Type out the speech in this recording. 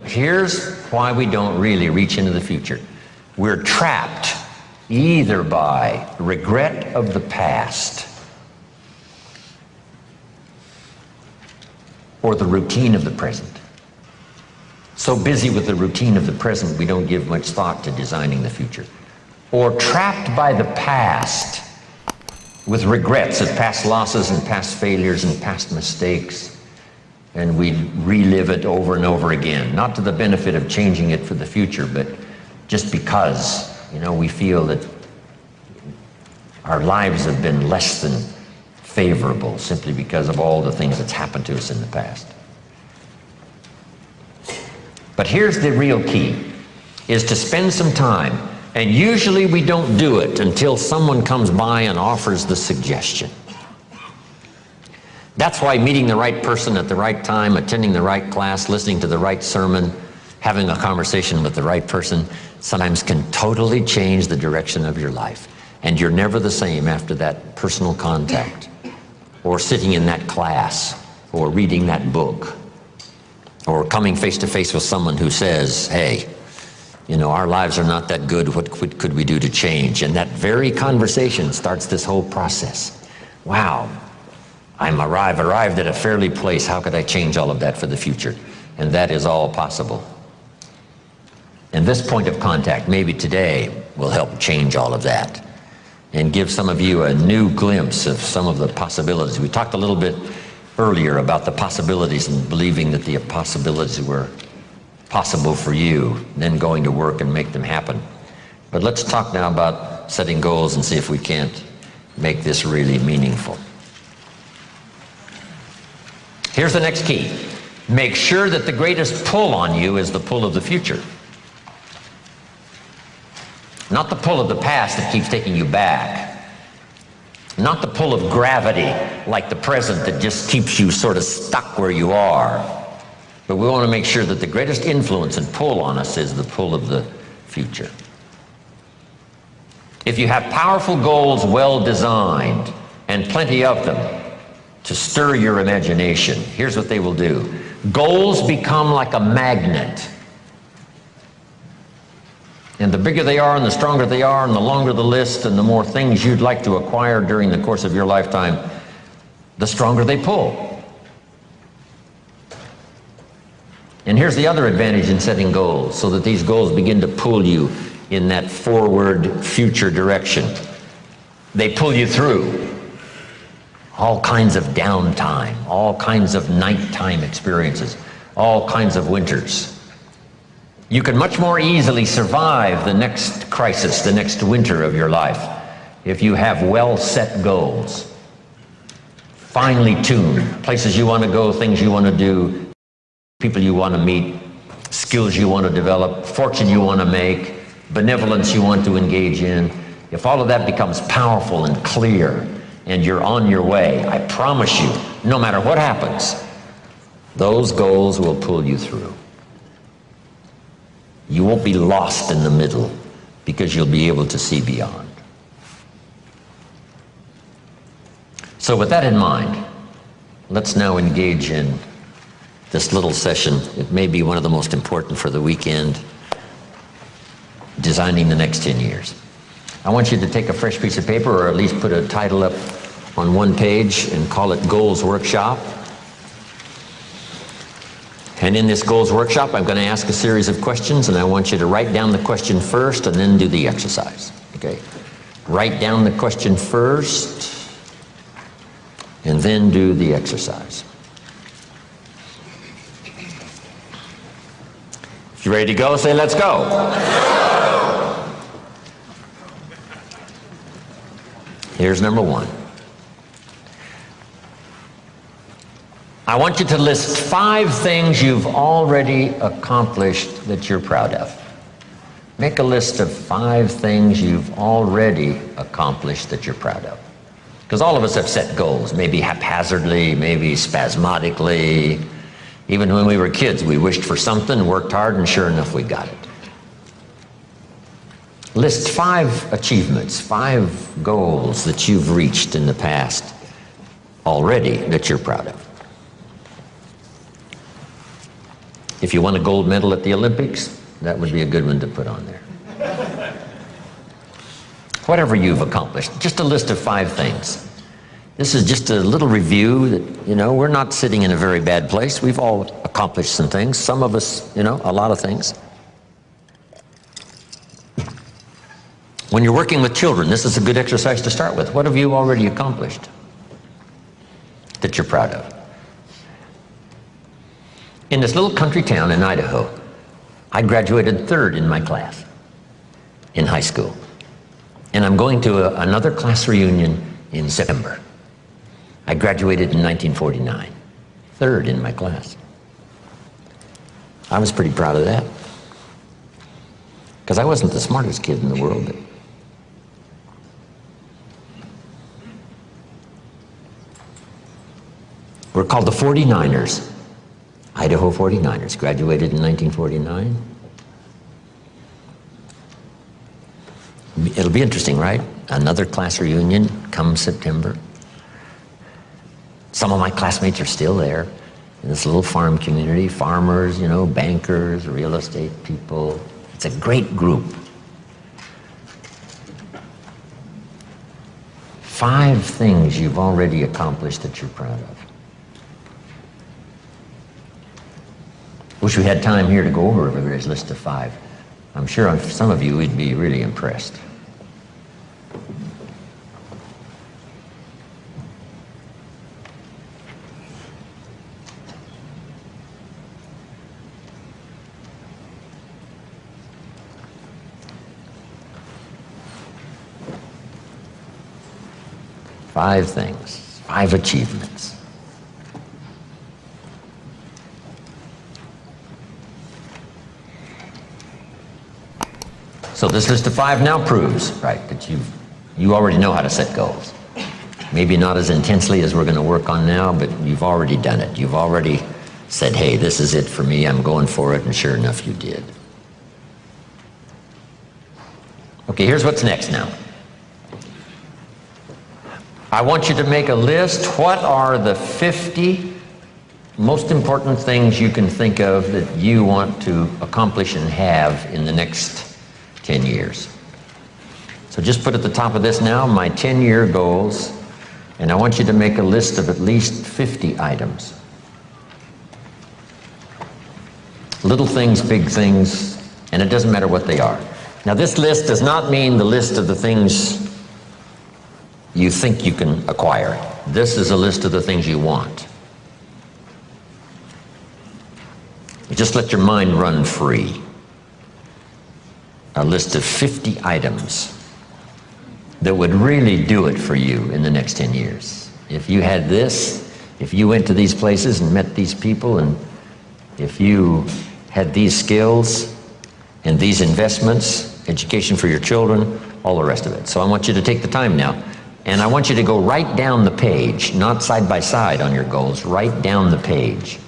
Here's why we don't really reach into the future. We're trapped either by regret of the past or the routine of the present. So busy with the routine of the present, we don't give much thought to designing the future. Or trapped by the past with regrets of past losses and past failures and past mistakes. And we relive it over and over again, not to the benefit of changing it for the future, but just because, we feel that our lives have been less than favorable simply because of all the things that's happened to us in the past. But here's the real key, is to spend some time, and usually we don't do it until someone comes by and offers the suggestion. That's why meeting the right person at the right time, attending the right class, listening to the right sermon, having a conversation with the right person sometimes can totally change the direction of your life. And you're never the same after that personal contact, or sitting in that class, or reading that book, or coming face to face with someone who says, hey, our lives are not that good, what could we do to change? And that very conversation starts this whole process. Wow. I'm arrived at a fairly place. How could I change all of that for the future? And that is all possible. And this point of contact, maybe today, will help change all of that and give some of you a new glimpse of some of the possibilities. We talked a little bit earlier about the possibilities and believing that the possibilities were possible for you, then going to work and make them happen. But let's talk now about setting goals and see if we can't make this really meaningful. Here's the next key. Make sure that the greatest pull on you is the pull of the future. Not the pull of the past that keeps taking you back. Not the pull of gravity like the present that just keeps you sort of stuck where you are. But we want to make sure that the greatest influence and pull on us is the pull of the future. If you have powerful goals well designed and plenty of them, to stir your imagination, here's what they will do. Goals become like a magnet. And the bigger they are and the stronger they are and the longer the list and the more things you'd like to acquire during the course of your lifetime, the stronger they pull. And here's the other advantage in setting goals, so that these goals begin to pull you in that forward future direction. They pull you through all kinds of downtime, all kinds of nighttime experiences, all kinds of winters. You can much more easily survive the next crisis, the next winter of your life, if you have well-set goals, finely tuned, places you want to go, things you want to do, people you want to meet, skills you want to develop, fortune you want to make, benevolence you want to engage in. If all of that becomes powerful and clear, and you're on your way, I promise you, no matter what happens, those goals will pull you through. You won't be lost in the middle because you'll be able to see beyond. So with that in mind, let's now engage in this little session. It may be one of the most important for the weekend, designing the next 10 years. I want you to take a fresh piece of paper, or at least put a title up on one page and call it Goals Workshop. And in this Goals Workshop, I'm going to ask a series of questions, and I want you to write down the question first and then do the exercise. Okay? Write down the question first and then do the exercise. If you're ready to go, say, let's go. Here's number one. I want you to list 5 things you've already accomplished that you're proud of. Make a list of 5 things you've already accomplished that you're proud of. Because all of us have set goals, maybe haphazardly, maybe spasmodically. Even when we were kids, we wished for something, worked hard, and sure enough, we got it. List 5 achievements, 5 goals that you've reached in the past already that you're proud of. If you won a gold medal at the Olympics, that would be a good one to put on there. Whatever you've accomplished, just a list of 5 things. This is just a little review that, we're not sitting in a very bad place. We've all accomplished some things. Some of us, a lot of things. When you're working with children, this is a good exercise to start with. What have you already accomplished that you're proud of? In this little country town in Idaho, I graduated 3rd in my class in high school. And I'm going to another class reunion in September. I graduated in 1949, 3rd in my class. I was pretty proud of that, because I wasn't the smartest kid in the world. But we're called the 49ers, Idaho 49ers, graduated in 1949. It'll be interesting, right? Another class reunion come September. Some of my classmates are still there in this little farm community. Farmers, bankers, real estate people. It's a great group. 5 things you've already accomplished that you're proud of. Wish we had time here to go over everybody's list of 5. I'm sure some of you would be really impressed. Five things, 5 achievements. So this list of 5 now proves, right, that you already know how to set goals. Maybe not as intensely as we're going to work on now, but you've already done it. You've already said, hey, this is it for me, I'm going for it, and sure enough, you did. Okay, here's what's next now. I want you to make a list. What are the 50 most important things you can think of that you want to accomplish and have in the next 10 years? So just put at the top of this now, my 10-year goals, and I want you to make a list of at least 50 items. Little things, big things, and it doesn't matter what they are. Now this list does not mean the list of the things you think you can acquire. This is a list of the things you want. You just let your mind run free. A list of 50 items that would really do it for you in the next 10 years. If you had this, if you went to these places and met these people, and if you had these skills and these investments, education for your children, all the rest of it. So I want you to take the time now. And I want you to go right down the page, not side by side on your goals, right down the page.